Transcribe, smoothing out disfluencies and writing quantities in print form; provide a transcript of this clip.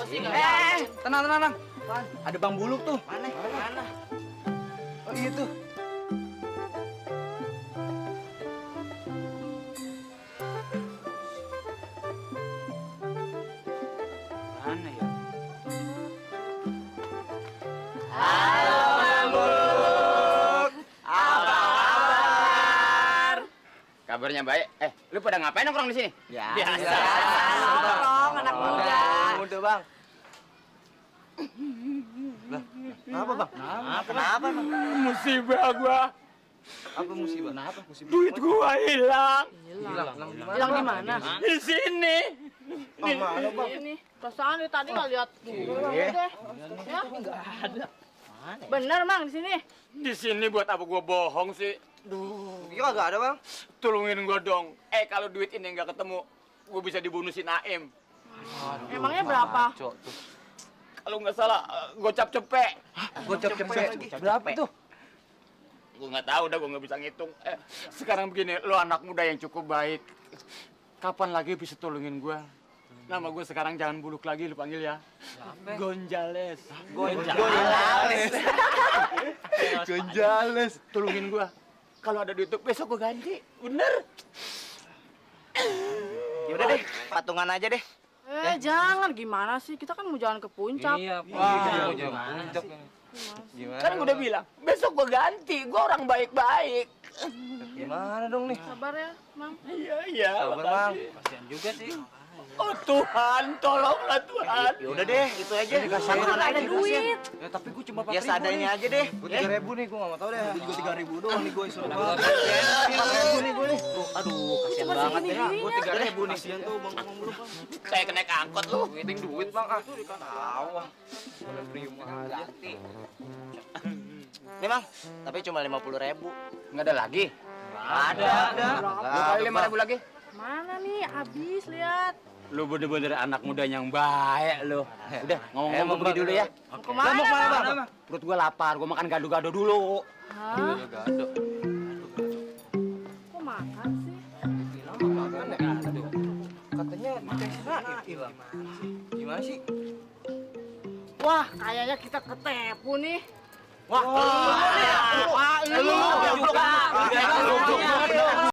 sih. Tenang. Ada Bang Buluk tuh. Mana? Oh iya tuh. Mana ya? Kabarnya baik. Lu pada ngapain nongkrong di sini? Ya. Biasa. Nongkrong anak muda. Muda, Bang. Lah, kenapa, Bang? Kenapa, Bang? Musibah gua. Apa musibah? Kenapa musibah? Duit gua hilang. Hilang di mana? Hilang di mana? Di sini. Mana, Bang? Ini perasaan dari tadi nggak lihat dulu Bang Iya. deh. Ya? Nggak ada. Bener Mang di sini. Di sini buat apa gua bohong sih? Duh. Iya kagak ada, Bang. Tolongin gua dong. Kalau duit ini nggak ketemu, gua bisa dibunuh si Naim. Emangnya berapa? Kalau nggak salah, gocap cepek. Gocap cepet. Berapa tuh? Gua nggak tahu dah, gua nggak bisa ngitung. Sekarang begini, lo anak muda yang cukup baik. Kapan lagi bisa tolongin gua? Nama gue sekarang jangan Buluk lagi, lu panggil ya. Gonjales. Gonjales. Tolongin gua. Kalau ada duit besok gua ganti. Bener? Yaudah deh, patungan aja deh. Jangan gimana sih? Kita kan mau jalan ke puncak. Iya, Wah, Gimana? kan gua udah bilang, besok gua ganti. Gua orang baik-baik. Gimana dong nih? Sabar ya, Mang. Iya. Sabar, Bang. Kasihan juga sih. Oh Tuhan, tolonglah Tuhan. Yaudah deh, itu aja. Kan ada duit. Ya tapi gue cuma Ya seadanya aja deh. Gue 3.000 nih, gue gak mau tau deh. Gue juga 3.000 doang nih gue isuruh. 4.000 nih gue nih. Aduh, kasihan Cuma banget ya. segini-gininya. Gue 3.000 nih. Kasihan tuh Bang Buluk. Kayak kena angkot lu. Ngiting duit bang, tahu ah. Boleh prium aja. Nih Bang, tapi cuma 50.000. Nggak ada lagi. Ada. Gua kali 5.000 lagi. Mana nih? Habis lihat. Lu bener-bener anak muda yang baik lu. Udah, ngomong-ngomong pergi dulu ya. Mau kemana, Bang? Perut gua lapar, gua makan gado-gado dulu. Hah? Gado. Kok makan sih? Makan ya? Katanya hilang. Gimana sih? Wah, kayaknya kita ketipu nih. Wah, Wah, ini.